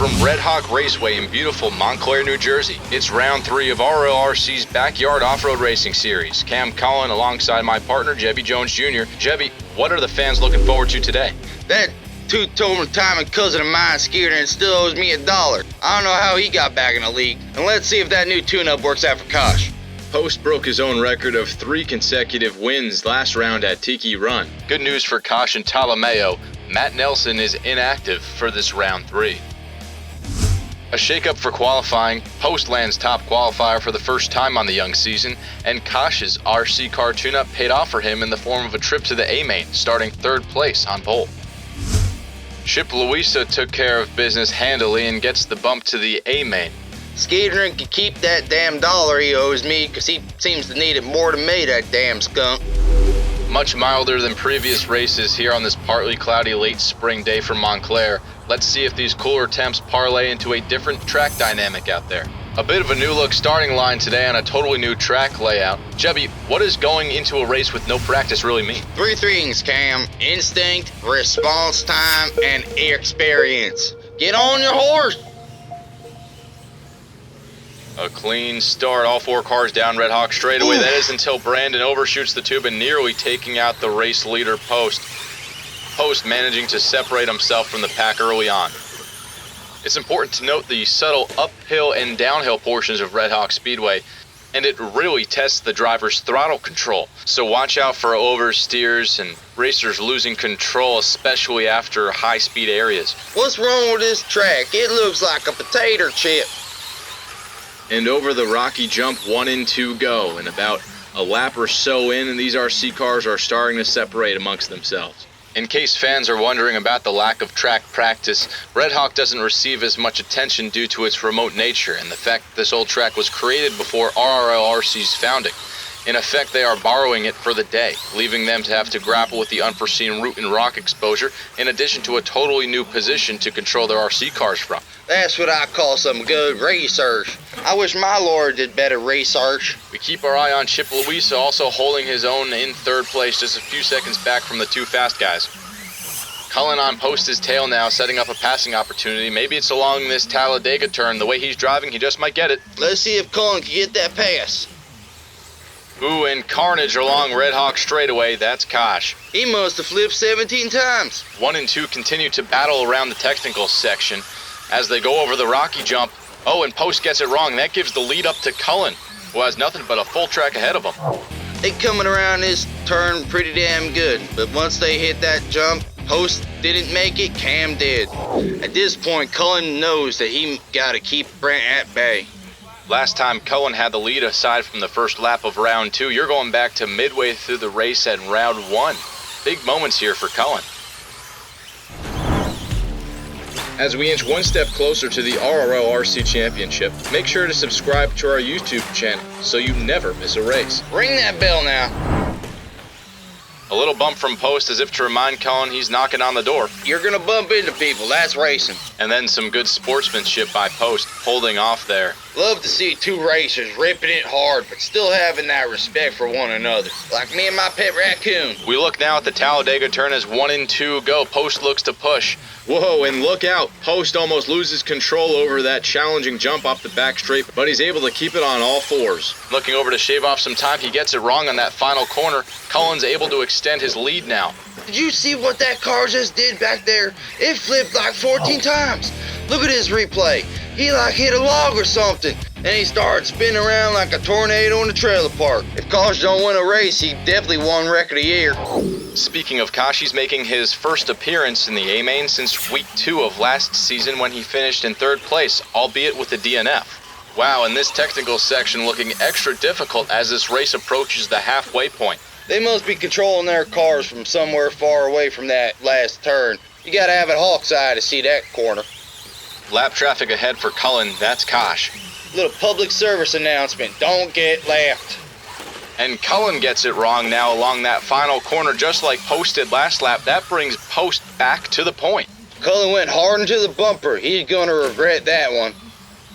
from Red Hawk Raceway in beautiful Montclair, New Jersey. It's round 3 of RRLRC's Backyard Off-Road Racing Series. Cam Cullen alongside my partner, Jebby Jones Jr. Jebby, what are the fans looking forward to today? That two-tone retirement cousin of mine skier and still owes me $1. I don't know how he got back in the league. And let's see if that new tune-up works out for Kosh. Post broke his own record of 3 consecutive wins last round at Tiki Run. Good news for Kosh and Ptolemaio. Matt Nelson is inactive for this round 3. A shakeup for qualifying. Post lands top qualifier for the first time on the young season, and Kosh's RC car tune-up paid off for him in the form of a trip to the A-Main, starting 3rd place on pole. Chip Louisa took care of business handily and gets the bump to the A-Main. Skeeter can keep that damn $1 he owes me, because he seems to need it more than me, that damn skunk. Much milder than previous races here on this partly cloudy late spring day for Montclair. Let's see if these cooler temps parlay into a different track dynamic out there. A bit of a new look starting line today on a totally new track layout. Jebby, what does going into a race with no practice really mean? 3 things, Cam. Instinct, response time, and experience. Get on your horse! A clean start, all 4 cars down Red Hawk straightaway. That is until Brandon overshoots the tube and nearly taking out the race leader Post. Post managing to separate himself from the pack early on. It's important to note the subtle uphill and downhill portions of Red Hawk Speedway, and it really tests the driver's throttle control. So watch out for oversteers and racers losing control, especially after high-speed areas. What's wrong with this track? It looks like a potato chip. And over the rocky jump, 1 and 2 go, and about a lap or so in, and these RC cars are starting to separate amongst themselves. In case fans are wondering about the lack of track practice, Red Hawk doesn't receive as much attention due to its remote nature and the fact that this old track was created before RRLRC's founding. In effect, they are borrowing it for the day, leaving them to have to grapple with the unforeseen root and rock exposure, in addition to a totally new position to control their RC cars from. That's what I call some good research. I wish my lord did better research. We keep our eye on Chip Louisa, also holding his own in 3rd place, just a few seconds back from the 2 fast guys. Cullen on Post his tail now, setting up a passing opportunity. Maybe it's along this Talladega turn. The way he's driving, he just might get it. Let's see if Cullen can get that pass. Ooh, and carnage along Red Hawk straightaway. That's Kosh. He must have flipped 17 times. 1 and 2 continue to battle around the technical section as they go over the rocky jump. Oh, and Post gets it wrong. That gives the lead up to Cullen, who has nothing but a full track ahead of him. They coming around this turn pretty damn good, but once they hit that jump, Post didn't make it, Cam did. At this point, Cullen knows that he gotta keep Brent at bay. Last time Cullen had the lead aside from the first lap of round 2. You're going back to midway through the race at round 1. Big moments here for Cullen. As we inch one step closer to the RRLRC Championship, make sure to subscribe to our YouTube channel so you never miss a race. Ring that bell now. A little bump from Post as if to remind Cullen he's knocking on the door. You're gonna bump into people, that's racing. And then some good sportsmanship by Post, holding off there. Love to see 2 racers ripping it hard, but still having that respect for one another. Like me and my pet raccoon. We look now at the Talladega turn as 1 and 2 go. Post looks to push. Whoa, and look out. Post almost loses control over that challenging jump off the back straight, but he's able to keep it on all 4s. Looking over to shave off some time, he gets it wrong on that final corner. Cullen's able to extend his lead now. Did you see what that car just did back there? It flipped like 14 times. Look at his replay. He like hit a log or something, and he started spinning around like a tornado in a trailer park. If Kosh don't win a race, he definitely won record of the year. Speaking of Kosh, he's making his first appearance in the A-Main since week 2 of last season when he finished in 3rd place, albeit with a DNF. Wow, and this technical section looking extra difficult as this race approaches the halfway point. They must be controlling their cars from somewhere far away from that last turn. You gotta have it hawk's eye to see that corner. Lap traffic ahead for Cullen, that's Kosh. Little public service announcement, don't get left. And Cullen gets it wrong now along that final corner, just like Post did last lap. That brings Post back to the point. Cullen went hard into the bumper. He's gonna regret that one.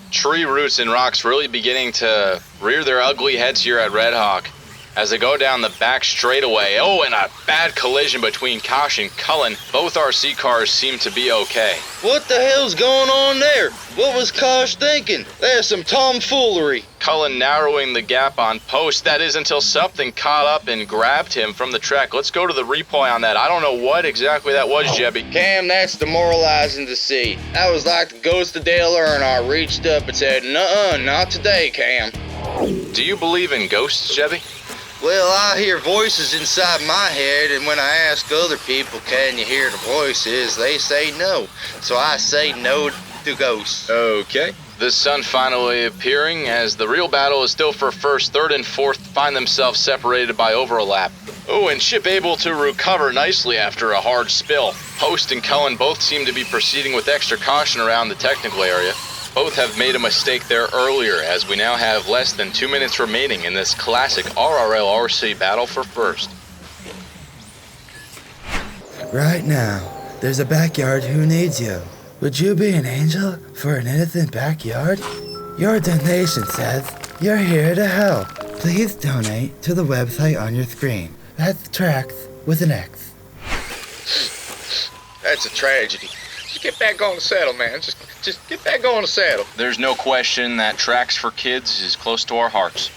Tree roots and rocks really beginning to rear their ugly heads here at Red Hawk. as they go down the back straightaway. Oh, and a bad collision between Kosh and Cullen. Both RC cars seem to be okay. What the hell's going on there? What was Kosh thinking? There's some tomfoolery. Cullen narrowing the gap on Post. That is until something caught up and grabbed him from the track. Let's go to the replay on that. I don't know what exactly that was, Jebby. Cam, that's demoralizing to see. That was like the ghost of Dale Earnhardt reached up and said, "Nuh-uh, not today, Cam." Do you believe in ghosts, Jebby? Well, I hear voices inside my head, and when I ask other people, can you hear the voices, they say no. So I say no to ghosts. Okay. The sun finally appearing as the real battle is still for first, third, and fourth find themselves separated by over a lap. Oh, and Chip able to recover nicely after a hard spill. Post and Cullen both seem to be proceeding with extra caution around the technical area. Both have made a mistake there earlier, as we now have less than 2 minutes remaining in this classic RRLRC battle for first. Right now, there's a backyard who needs you. Would you be an angel for an innocent backyard? Your donation says you're here to help. Please donate to the website on your screen. That's Tracks with an X. That's a tragedy. Just get back on the saddle, man. Just get back on the saddle. There's no question that Tracks for Kids is close to our hearts.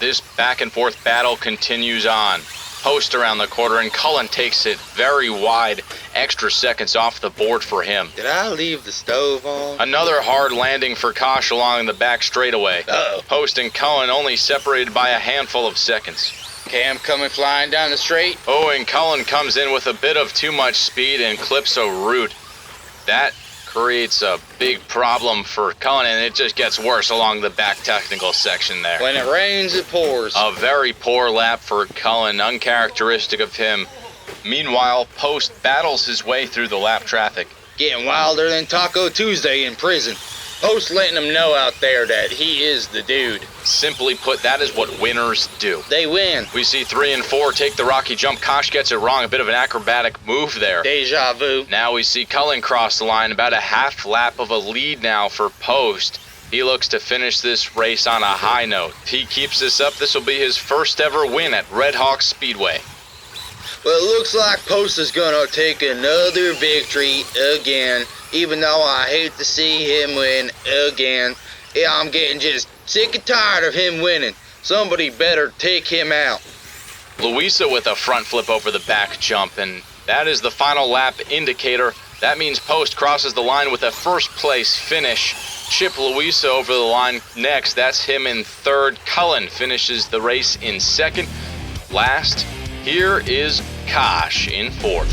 This back and forth battle continues on. Post around the corner and Cullen takes it very wide, extra seconds off the board for him. Did I leave the stove on? Another hard landing for Kosh along the back straightaway. Uh-oh. Post and Cullen only separated by a handful of seconds. Cam coming flying down the straight. Oh, and Cullen comes in with a bit of too much speed and clips a root. That creates a big problem for Cullen, and it just gets worse along the back technical section there. When it rains, it pours. A very poor lap for Cullen, uncharacteristic of him. Meanwhile, Post battles his way through the lap traffic. Getting wilder than Taco Tuesday in prison. Post letting them know out there that he is the dude. Simply put, that is what winners do. They win. We see 3 and 4 take the rocky jump. Kosh gets it wrong. A bit of an acrobatic move there. Deja vu. Now we see Cullen cross the line. About a half lap of a lead now for Post. He looks to finish this race on a high note. If he keeps this up, this will be his first ever win at Red Hawk Speedway. Well, it looks like Post is gonna take another victory again, even though I hate to see him win again. Yeah, I'm getting just sick and tired of him winning. Somebody better take him out. Louisa with a front flip over the back jump, and that is the final lap indicator. That means Post crosses the line with a first place finish. Chip Louisa over the line next. That's him in third. Cullen finishes the race in second. Last, here is Kosh in fourth.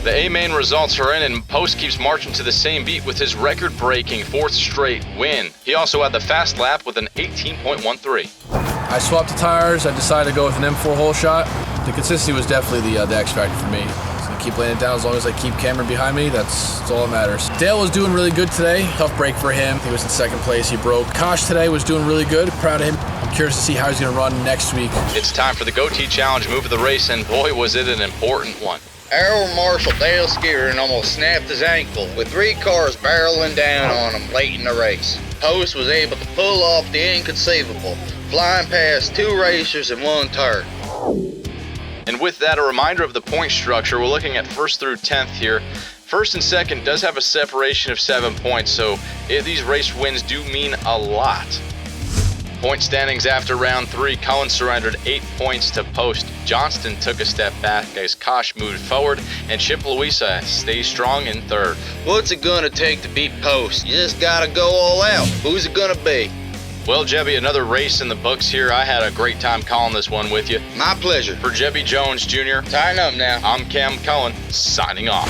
The A-main results are in, and Post keeps marching to the same beat with his record-breaking fourth straight win. He also had the fast lap with an 18.13. I swapped the tires. I decided to go with an M4 hole shot. The consistency was definitely the X factor for me. Just gonna keep laying it down as long as I keep Cameron behind me. That's all that matters. Dale was doing really good today. Tough break for him. He was in second place. He broke. Kosh today was doing really good. Proud of him. I'm curious to see how he's gonna run next week. It's time for the Goatee Challenge move of the race, and boy, was it an important one. Aero Marshal Dale Skeeter almost snapped his ankle with 3 cars barreling down on him late in the race. Post was able to pull off the inconceivable, flying past 2 racers in 1 turn. And with that, a reminder of the point structure. We're looking at first through 10th here. First and second does have a separation of 7 points, so these race wins do mean a lot. Point standings after round 3, Cullen surrendered 8 points to Post. Johnston took a step back as Kosh moved forward, and Chip Louisa stays strong in third. What's it gonna take to beat Post? You just gotta go all out. Who's it gonna be? Well, Jebby, another race in the books here. I had a great time calling this one with you. My pleasure. For Jebby Jones Jr., Tighten up now. I'm Cam Cullen, signing off.